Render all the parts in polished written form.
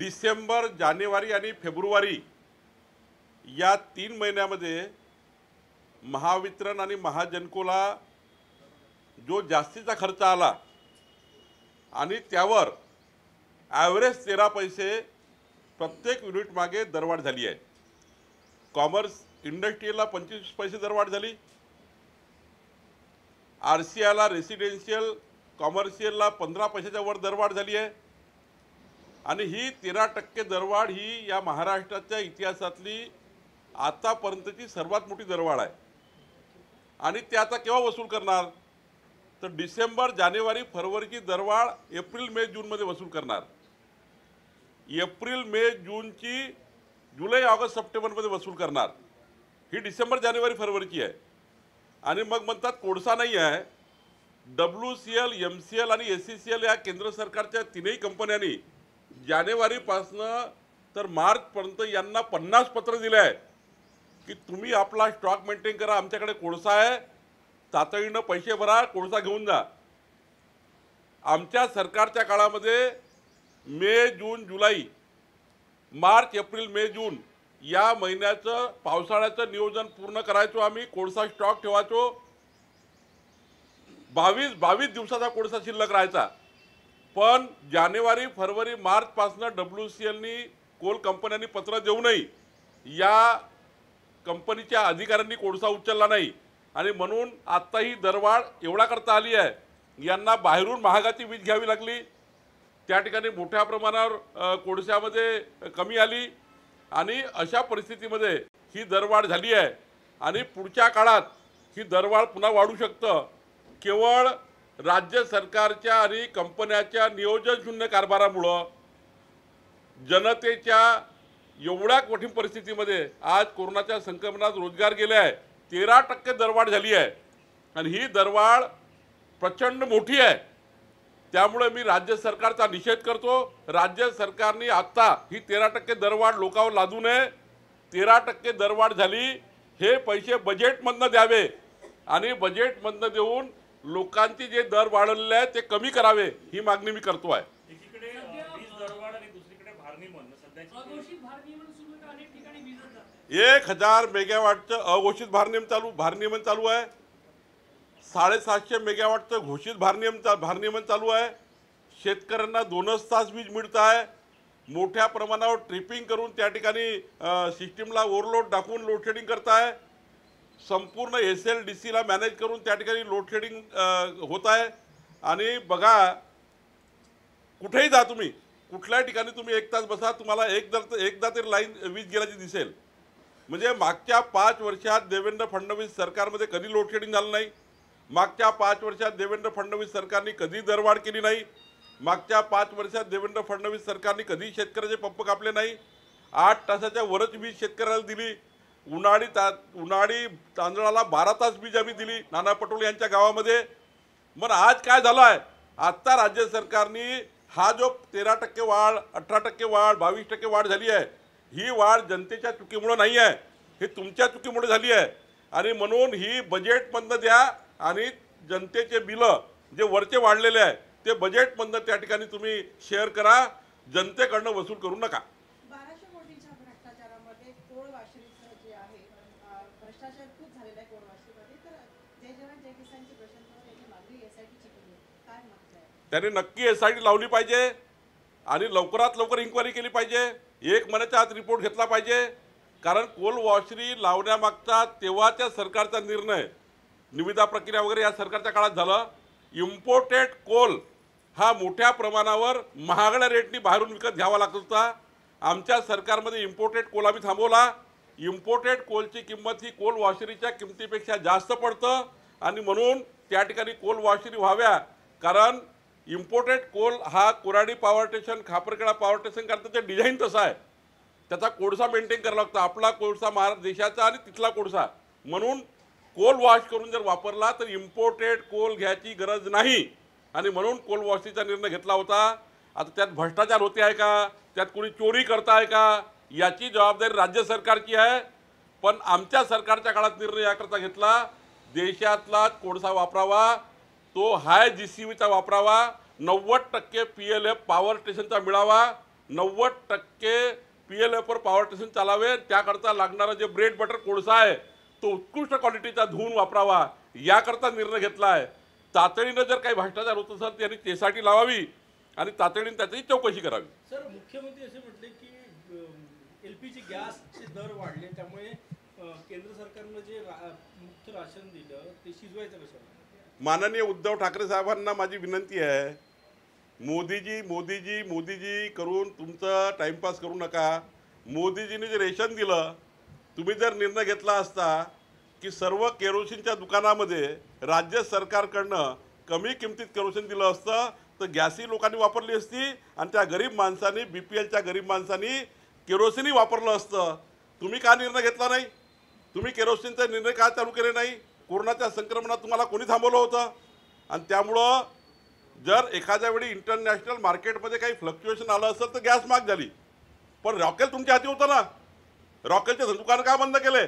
डिसेंबर, जानेवारी आणि फेब्रुवारी या 3 महिन्यामध्ये महावितरण आणि महाजनकोला जो जास्तीचा खर्च आला आणि त्यावर ॲव्हरेज 13 पैसे प्रत्येक युनिट मागे दरवाढ झाली आहे। कॉमर्स इंडस्ट्रीला 25 पैसे दरवाढ झाली, RCIला रेसिडेन्शियल कॉमर्शियलला 15 पैशाच्या वर दरवाढ झाली आहे आणि ही 13% दरवाढ ही या महाराष्ट्राच्या इतिहासातली आतापर्यंतची सर्वात मोठी दरवाढ आहे। आणि ते आता केव्हा वसूल करणार तर डिसेंबर, जानेवारी, फरवरीची दरवाढ एप्रिल, मे, जूनमध्ये वसूल करणार। एप्रिल, मे, जूनची जुलै, ऑगस्ट, सप्टेंबरमध्ये वसूल करणार। ही डिसेंबर, जानेवारी, फरवरीची आहे। आणि मग म्हणतात कोळसा नाही आहे। WCL, MCL आणि SCCL या केंद्र सरकारच्या तीनही कंपन्यांनी जानेवारीपासनं तर मार्चपर्यंत यांना 50 पत्र दिले आहे की तुम्ही आपला स्टॉक मेंटेन करा, आमच्याकडे कोळसा आहे, तातडीनं पैसे भरा, कोळसा घेऊन जा। आमच्या सरकारच्या काळामध्ये मे, जून, जुलै, मार्च, एप्रिल, मे, जून या महिन्याचं पावसाळ्याचं नियोजन पूर्ण करायचो आम्ही। कोळसा स्टॉक ठेवायचो। 22 दिवसाचा कोळसा शिल्लक राहायचा। पण जानेवारी, फरवरी, मार्चपासून WCLनी कोल कंपन्यांनी पत्र देऊनही या कंपनीच्या अधिकाऱ्यांनी कोळसा उचलला नाही आणि म्हणून आता ही दरवाढ एवढा करता आली आहे। यांना बाहेरून महागाची वीज घ्यावी लागली, त्या ठिकाणी मोठ्या प्रमाणावर कोळशामध्ये कमी आली आणि अशा परिस्थितीमध्ये ही दरवाढ झाली आहे आणि पुढच्या काळात ही दरवाढ पुन्हा वाढू शकतं। केवळ राज्य सरकारच्या आणि कंपन्यांच्या नियोजन शून्य कारभारामुळे जनतेच्या एवढ्या कठीण परिस्थितीमध्ये आज कोरोनाच्या संक्रमणात रोजगार गेले आहे। 13% दरवाढ झाली आहे आणि ही दरवाढ प्रचंड मोठी आहे। त्यामुळे मी राज्य सरकारचा निषेध करतो। राज्य सरकारने आता ही 13% दरवाढ लोकांवर लादू नये। 13% दरवाढ झाली, हे पैसे बजेटमधनं द्यावे आणि बजेटमधनं देऊन लोकांचे जे दर वाढलेले आहेत ते कमी करावे, ही मागणी मी करतो आहे। एकीकडे वीज दरवाढ आणि दुसरीकडे भारनियमन सध्याची अघोषित भारनियमन सुरू आहे, अनेक ठिकाणी वीज जाते। 1000 मेगावॉटचं अघोषित भारनियमन चालू आहे। 750 मेगावॉटचं घोषित भारनियमन चालू आहे। शेतकऱ्यांना 2च तास वीज मिळत आहे। मोठ्या प्रमाणावर ट्रिपिंग करून त्या ठिकाणी सिस्टीमला ओव्हरलोड दाखवून लोडशेडिंग करताय। संपूर्ण SLDCला मॅनेज करून त्या ठिकाणी लोडशेडिंग होत आहे। आणि बघा, कुठेही जा तुम्ही, कुठल्याही ठिकाणी तुम्ही 1 तास बसा, तुम्हाला एकदा तरी लाईन वीज गेल्याची दिसेल। म्हणजे मागच्या 5 वर्षात देवेंद्र फडणवीस सरकारमध्ये कधी लोडशेडिंग झालं नाही। मागच्या 5 वर्षात देवेंद्र फडणवीस सरकारने कधी दरवाढ केली नाही। मागच्या 5 वर्षात देवेंद्र फडणवीस सरकारने कधी शेतकऱ्याचे पंप कापले नाही। 8 तासाच्या वरच वीज शेतकऱ्याला दिली। उन्हाळी तांदळाला 12 तास वीज आम्ही दिली नाना पटोले यांच्या गावामध्ये। मग आज काय झालं आहे, आत्ता राज्य सरकारने हा जो 13% वाढ, 18% वाढ, 22% वाढ झाली आहे, ही वाढ जनतेच्या चुकीमुळे नाही आहे, हे तुमच्या चुकीमुळे झाली आहे। आणि म्हणून ही बजेटमधनं द्या आणि जनतेचे बिलं जे वरचे वाढलेले आहे ते बजेटमधनं त्या ठिकाणी तुम्ही शेअर करा, जनतेकडनं वसूल करू नका। 1200 कोटींच्या भ्रष्टाचारामध्ये कोळवाश्रीचं जे आहे भ्रष्टाचार खूप झालेला आहे कोळवाश्रीमध्ये, तर जय जवान जय किसानची प्रशासनावर याची मागणी SIT ची केली, काय मत आहे? त्याने नक्की SIT लावली पाहिजे आणि लवकरात लवकर इन्क्वायरी केली पाहिजे। 1 महिन्याच्या आत रिपोर्ट घेतला पाहिजे, कारण कोळवाश्री लावण्यामागचा तेव्हाच्या सरकारचा निर्णय, निविदा प्रक्रिया वगैरे या सरकारच्या काळात झालं। इम्पोर्टेड कोल हा मोठ्या प्रमाणावर महागड्या रेटनी बाहेरून विकत घ्यावा लागत होता। आमच्या सरकारमध्ये इम्पोर्टेड कोल आम्ही थांबवला। इम्पोर्टेड कोलची किंमत ही कोळवाश्रीच्या किमतीपेक्षा जास्त पडतं आणि म्हणून त्या ठिकाणी कोळवाश्री व्हाव्या, कारण इम्पोर्टेड कोल हा Koradi power station, Khaparkheda power station करता ते डिझाईन तसं आहे, त्याचा कोळसा मेंटेन करावा लागतो। आपला कोळसा देशाचा आणि तिथला कोळसा, म्हणून कोल वॉश करून जर वापरला तर इम्पोर्टेड कोल घ्यायची गरज नाही आणि म्हणून कोल वॉशचा निर्णय घेतला होता। आता त्यात भ्रष्टाचार होते आहे का, त्यात कोणी चोरी करताय का, याची जबाबदारी राज्य सरकारची आहे। पण आमच्या सरकारच्या काळात निर्णय याकरता घेतला, देशातला कोळसा वापरावा, तो हाय GCVचा वापरावा, 90% PLF पॉवर स्टेशनचा मिळावा 90% PLFवर पॉवर स्टेशन चालावे, त्याकरता लागणारा जे ब्रेड बटर कोळसा आहे तो उत्कृष्ट क्वालिटीचा धुवून वापरावा याकरता निर्णय घेतला आहे. तातडीनं जर काही भ्रष्टाचार होत असेल त्यांनी त्यासाठी लावावी आणि तातडीने त्याची चौकशी करावी. सर, मुख्यमंत्री असे म्हटले की LPG गॅसचे दर वाढले, त्यामुळे केंद्र सरकारनं जे मुक्त राशन दिलं ते शिजवायचं कशाला? माननीय उद्धव ठाकरे साहेबांना माझी विनंती आहे, मोदीजी मोदीजी मोदीजी करून तुमचं टाइमपास करू नका. मोदीजीने जे रेशन दिलं, तुम्ही जर निर्णय घेतला असता की सर्व केरोसिनच्या दुकानामध्ये राज्य सरकारकडनं कमी किमतीत केरोसिन दिलं असतं तर गॅसही लोकांनी वापरली असती आणि त्या गरीब माणसांनी BPLच्या गरीब माणसांनी केरोसिनही वापरलं असतं. तुम्ही का निर्णय घेतला नाही? तुम्ही केरोसिनचा निर्णय का चालू केले नाही? कोरोनाच्या संक्रमणात तुम्हाला कोणी थांबवलं होतं? आणि त्यामुळं जर एखाद्या वेळी इंटरनॅशनल मार्केटमध्ये काही फ्लक्च्युएशन आलं असेल तर गॅस महाग झाली, पण रॉकेल तुमच्या हाती होतं ना. रॉकेलचे दुकान का बंद केले?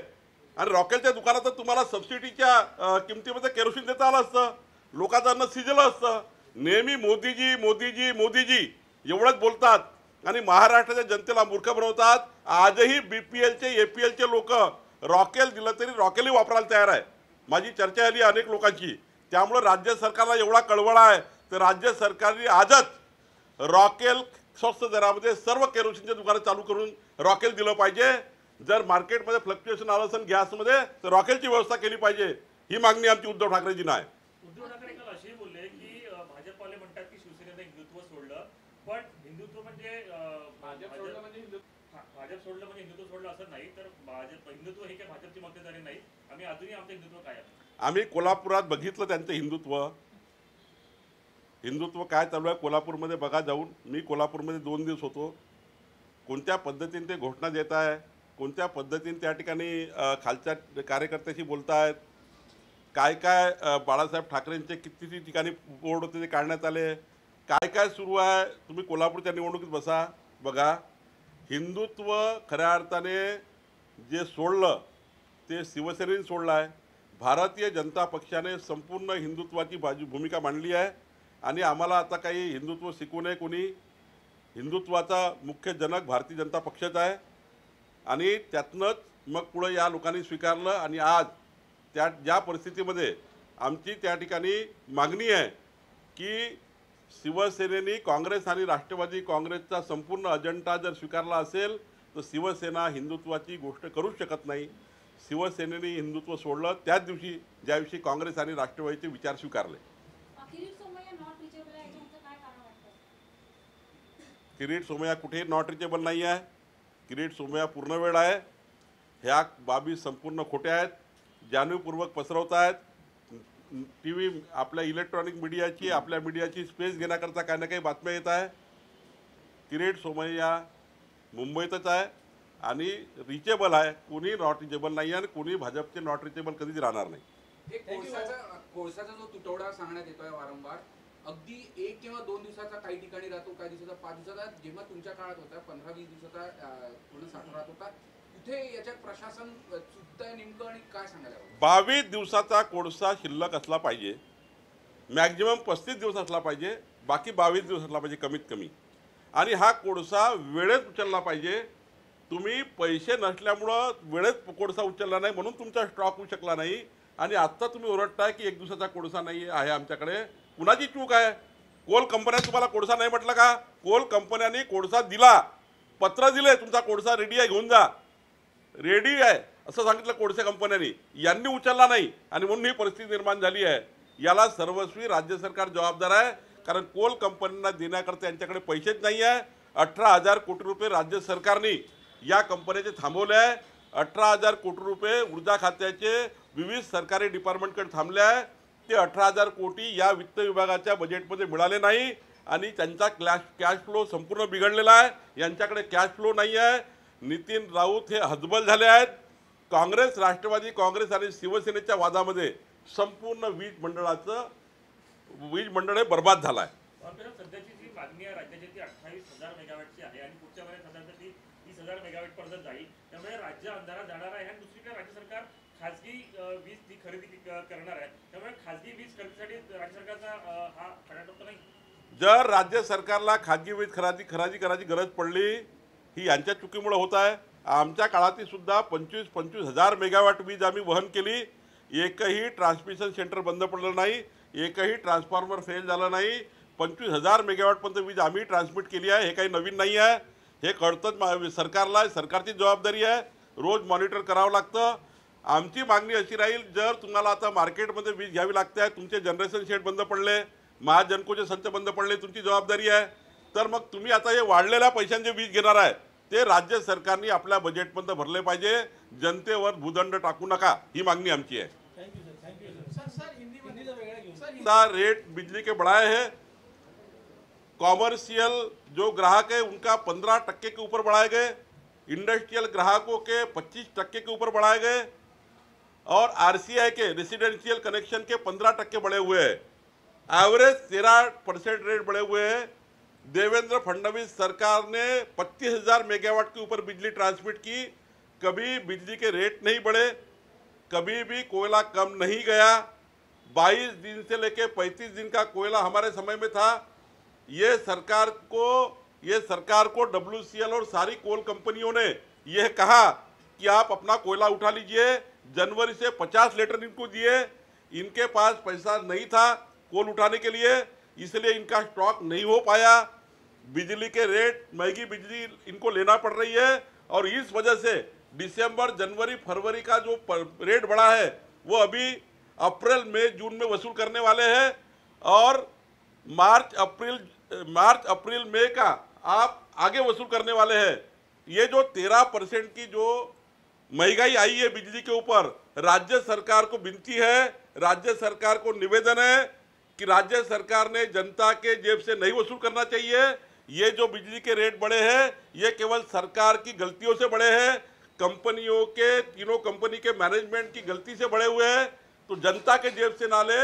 आणि रॉकेलच्या दुकानात तुम्हाला सबसिडीच्या किमतीमध्ये केरोसिन देता आलं असतं, लोकांचं अन्न शिजलं असतं. नेहमी मोदीजी मोदीजी मोदीजी एवढंच बोलतात आणि महाराष्ट्राच्या जनतेला मूर्ख बनवतात. आजही BPLचे APLचे लोक रॉकेल दिलं तरी रॉकेलही वापरायला तयार आहे. माझी चर्चा झाली अनेक लोकांची. त्यामुळं राज्य सरकारला एवढा कळवळा आहे तर राज्य सरकारने आजच रॉकेल स्वस्त दरामध्ये सर्व केरोसिनचे दुकानं चालू करून रॉकेल दिलं पाहिजे. जर मार्केटमध्ये फ्लक्च्युएशन आलं असेल गॅसमध्ये तर रॉकेलची व्यवस्था केली पाहिजे. ही मागणी आमची उद्धव ठाकरेजींना आहे. उद्धव ठाकरे काल असेही बोलले की भाजपवाले म्हणतात की शिवसेनेनं हिंदुत्व सोडलं, पण हिंदुत्व म्हणजे भाजप सोडलं म्हणजे हिंदुत्व सोडलं असं नाही. तर भाजप हिंदुत्व हे काही भाजपची मक्तेदारी नाही. आम्ही अजूनही आमचं हिंदुत्व काय आहे. आम्ही कोल्हापुरात बघितलं त्यांचं हिंदुत्व काय चालू आहे. कोल्हापूरमध्ये बघा जाऊन. मी कोल्हापूरमध्ये 2 दिवस होतो. कोणत्या पद्धतीने ते घोषणा देत आहे, कोणत्या पद्धतीने त्या ठिकाणी खालच्या कार्यकर्त्याशी बोलत आहेत, काय काय बाळासाहेब ठाकरेंचे किती ठिकाणी बोर्ड होते ते काढण्यात आले, काय काय सुरू आहे. तुम्ही कोल्हापूरच्या निवडणुकीत बसा, बघा. हिंदुत्व खऱ्या अर्थाने जे सोडलं ते शिवसेनेने सोडलं आहे. भारतीय जनता पक्षाने संपूर्ण हिंदुत्वाची भूमिका मांडली आहे आणि आम्हाला आता काही हिंदुत्व शिकवू नये कोणी. हिंदुत्वाचा मुख्य जनक भारतीय जनता पक्षच आहे आणि त्यातनंच मग पुढं या लोकांनी स्वीकारलं आणि आज ज्या परिस्थितीमध्ये आमची त्या ठिकाणी मागणी आहे की शिवसेनेने काँग्रेस आणि राष्ट्रवादी काँग्रेसचा संपूर्ण अजेंडा जर स्वीकारला असेल तर शिवसेना हिंदुत्वाची गोष्ट करूच शकत नाही. शिवसेनेने हिंदुत्व सोडलं त्याच दिवशी ज्या दिवशी काँग्रेस आणि राष्ट्रवादीचे विचार स्वीकारले. किरीट सोमय्या कुठेही नॉट रिचेबल नाही आहे. किरीट सोमय्या पूर्ण वेळ आहे. ह्या बाबी संपूर्ण खोट्या आहेत, जाणीवपूर्वक पसरवत आहेत. TV आपल्या इलेक्ट्रॉनिक मीडियाची आपल्या मीडियाची स्पेस घेण्याकरता काही ना काही बातम्या येत आहे. किरीट सोमय्या मुंबईतच आहे आणि रिचेबल आहे. कोणी नॉट रिचेबल नाही आहे आणि कोणी भाजपचे नॉट रिचेबल कधीच राहणार नाही. कोळसाचा जो तुटवडा सांगण्यात येतोय वारंवार, अगदी 1 किंवा 2 दिवसाचा काही ठिकाणी राहतो, काही दिवसाचा 5 दिवसाचा. जेव्हा तुमच्या काळात होता 15-20 दिवसाचा पूर्ण साठा राहत होता, कुठे याच्यात प्रशासन चुकतंय नेमकं आणि काय सांगायला? 22 दिवसाचा कोळसा शिल्लक असला पाहिजे, मॅक्झिमम 35 दिवस असला पाहिजे, बाकी 22 दिवस असला पाहिजे कमीत कमी. आणि हा कोळसा वेळेत उचलला पाहिजे. तुम्ही पैसे नसल्यामुळं वेळेत कोळसा उचलला नाही म्हणून तुमचा स्टॉक होऊ शकला नाही आणि आत्ता तुम्ही ओरडताय की 1 दिवसाचा कोळसा नाही आहे आमच्याकडे. कुणाची चूक आहे? कोल कंपन्या तुम्हाला कोळसा नाही म्हटलं का? कोल कंपन्यांनी कोळसा दिला, पत्र दिले, तुमचा कोळसा रेडी आहे घेऊन जा, रेडी आहे असं सांगितलं कोळसे कंपन्यांनी. यांनी उचलला नाही आणि म्हणून ही परिस्थिती निर्माण झाली आहे. याला सर्वस्वी राज्य सरकार जबाबदार आहे, कारण कोल कंपन्यांना देण्याकरता यांच्याकडे पैसेच नाही आहे. 18,000 कोटी रुपये राज्य सरकारने या कंपन्याचे थांबवले आहे. 18,000 कोटी रुपये ऊर्जा खात्याचे विविध सरकारी डिपार्टमेंटकडे थांबले आहे. ते 18,000 कोटी या वित्त विभागाच्या बजेटमध्ये मिळाले नाही आणि त्यांचा कॅश फ्लो संपूर्ण बिघडलेला आहे. यांच्याकडे कॅश फ्लो नाही आहे. नितीन राऊत हे हतबल झाले आहेत. काँग्रेस, राष्ट्रवादी काँग्रेस आणि शिवसेनेच्या वादामध्ये संपूर्ण वीज मंडळ हे बर्बाद झालं आहे. सध्याची जी मागणी आहे राज्याची ती 28,000 मेगावॅटची आहे आणि पुढच्या महिन्यात साधारणतः ती 30,000 मेगावॅट पर्यंत जाईल. त्यामुळे राज्य अंधारात जाणार आहे आणि दुसरीकडे राज्य सरकार खासगी वीज ती खरेदी करणार आहे. त्यामुळे खासगी वीज खरेदीसाठी राज्य सरकारचा हा खडा टप्पा नाही. जर राज्य सरकारला खाजगी वीज खराजी करायची गरज पडली ही यांच्या चुकीमुळे होत आहे. आमच्या काळातही सुद्धा 25 हजार मेगावॅट वीज आम्ही वहन केली. एकही ट्रान्समिशन सेंटर बंद पडलं नाही, एकही ट्रान्सफॉर्मर फेल झालं नाही. 25,000 मेगावॅटपर्यंत वीज आम्ही ट्रान्समिट केली आहे. हे काही नवीन नाही आहे, हे कळतंच सरकारला. सरकारची जबाबदारी आहे, रोज मॉनिटर करावं लागतं. आमची मागणी अशी राहील, जर तुम्हाला आता मार्केटमध्ये वीज घ्यावी लागते आहे, तुमचे जनरेशन शेड बंद पडले, महाजनकोचे संच बंद पडले, तुमची जबाबदारी आहे. तर मग तुम्ही आता हे वाढलेल्या पैशांचे वीज घेणार आहे ते राज्य सरकारने आपल्या बजेटमध्ये भरले पाहिजे. जनतेवर भूदंड टाकू नका, ही मागणी आमची आहे. Thank you sir sir Hindi वेगळा घेऊन रेट बिजली के बढ़ाए हैं. कॉमर्शियल जो ग्राहक है उनका 15% के ऊपर बढ़ाए गए, इंडस्ट्रियल ग्राहकों के 25% के ऊपर बढ़ाए गए और आरसीआई के रेसिडेंशियल कनेक्शन के 15% बढ़े हुए हैं. एवरेज 13% रेट बढ़े हुए हैं. देवेंद्र फडणवीस सरकार ने 25,000 मेगावाट के ऊपर बिजली ट्रांसमिट की. कभी बिजली के रेट नहीं बढ़े, कभी भी कोयला कम नहीं गया. 22 दिन से लेकर 35 दिन का कोयला हमारे समय में था. ये सरकार को WCL और सारी कोल कंपनियों ने यह कहा कि आप अपना कोयला उठा लीजिए. जनवरी से 50 लीटर इनको दिए. इनके पास पैसा नहीं था कोल उठाने के लिए, इसलिए इनका स्टॉक नहीं हो पाया. बिजली के रेट, महंगी बिजली इनको लेना पड़ रही है और इस वजह से दिसंबर, जनवरी, फरवरी का जो रेट बढ़ा है वो अभी अप्रैल, मई, जून में वसूल करने वाले हैं और मार्च, अप्रैल, मई का आप आगे वसूल करने वाले हैं. ये जो 13% की जो महंगाई आई है बिजली के ऊपर, राज्य सरकार को विनती है, राज्य सरकार को निवेदन है कि राज्य सरकार ने जनता के जेब से नहीं वसूल करना चाहिए. ये जो बिजली के रेट बढ़े हैं ये केवल सरकार की गलतियों से बढ़े हैं, कंपनियों के, तीनों कंपनी के मैनेजमेंट की गलती से बढ़े हुए हैं. तो जनता के जेब से ना ले,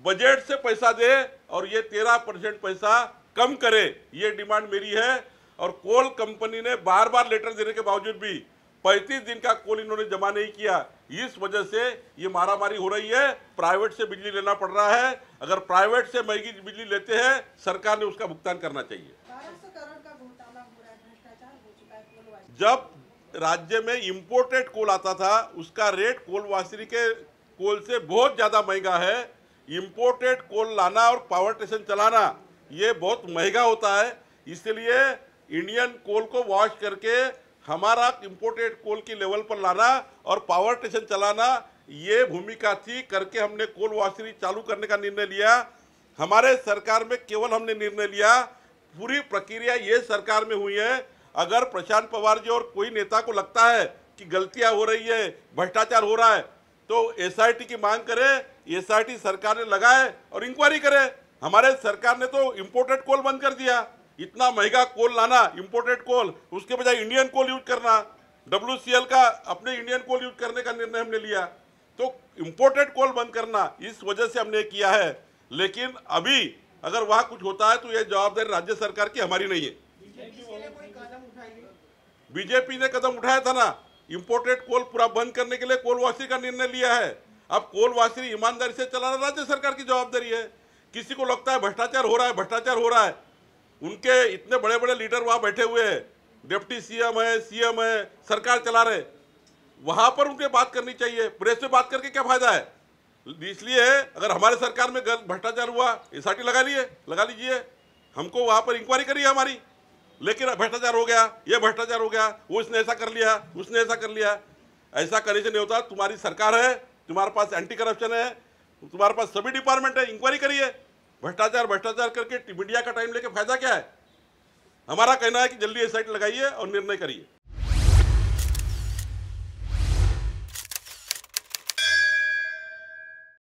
बजट से पैसा दे और ये 13% पैसा कम करे, ये डिमांड मेरी है. और कोल कंपनी ने बार बार लेटर देने के बावजूद भी 35 दिन का कोल इन्होंने जमा नहीं किया. इस वजह से ये मारामारी हो रही है. प्राइवेट से बिजली लेना पड़ रहा है. अगर प्राइवेट से महंगी बिजली लेते हैं, सरकार ने उसका भुगतान करना चाहिए. 1200 करोड़ का घोटाला हो रहा है, भ्रष्टाचार हो चुका है कोल वाशिंग. जब राज्य में इंपोर्टेड कोल आता था उसका रेट कोल वासरी के कोल से बहुत ज़्यादा महंगा है. इंपोर्टेड कोल लाना और पावर स्टेशन चलाना ये बहुत महंगा होता है. इसलिए इंडियन कोल को वॉश करके हमारा इंपोर्टेड कोल की लेवल पर लाना और पावर स्टेशन चलाना, ये भूमिका थी. करके हमने कोल वाशरी चालू करने का निर्णय लिया. हमारे सरकार में केवल हमने निर्णय लिया, पूरी प्रक्रिया ये सरकार में हुई है. अगर प्रशांत पवार जी और कोई नेता को लगता है कि गलतियां हो रही है, भ्रष्टाचार हो रहा है, तो एसआईटी की मांग करे. एसआईटी सरकार ने लगाए और इंक्वायरी करे. हमारे सरकार ने तो इंपोर्टेड कोल बंद कर दिया. इतना महंगा कोल लाना, इंपोर्टेड कोल, उसके बजाय इंडियन कोल यूज करना. WCL का अपने इंडियन कोल यूज करने का निर्णय हमने लिया. तो इंपोर्टेड कोल बंद करना, इस वजह से हमने किया है. लेकिन अभी अगर वहाँ कुछ होता है तो यह जवाबदारी राज्य सरकार की, हमारी नहीं है. बीजेपी ने कदम उठाया था ना, इंपोर्टेड कोल पूरा बंद करने के लिए कोल वाशरी का निर्णय लिया है. अब कोल वाशरी ईमानदारी से चलाना राज्य सरकार की जवाबदारी है. किसी को लगता है भ्रष्टाचार हो रहा है, भ्रष्टाचार हो रहा है, उनके इतने बड़े बड़े लीडर वहाँ बैठे हुए हैं, डिप्टी सीएम है, सीएम है, सरकार चला रहे, वहाँ पर उनके बात करनी चाहिए. प्रेस में बात करके क्या फायदा है. इसलिए अगर हमारे सरकार में भ्रष्टाचार हुआ, एसआईटी लगा लीजिए. हमको वहाँ पर इंक्वायरी करिए हमारी. लेकिन भ्रष्टाचार हो गया, ये भ्रष्टाचार हो गया, वो इसने ऐसा कर लिया, उसने ऐसा कर लिया, ऐसा करने से नहीं होता. तुम्हारी सरकार है, तुम्हारे पास एंटी करप्शन है, तुम्हारे पास सभी डिपार्टमेंट है, इंक्वायरी करिए. भ्रष्टाचार करके मीडिया का टाइम लेके फायदा क्या है. हमारा कहना है कि जल्दी एसआईटी लगाइए और निर्णय करिए.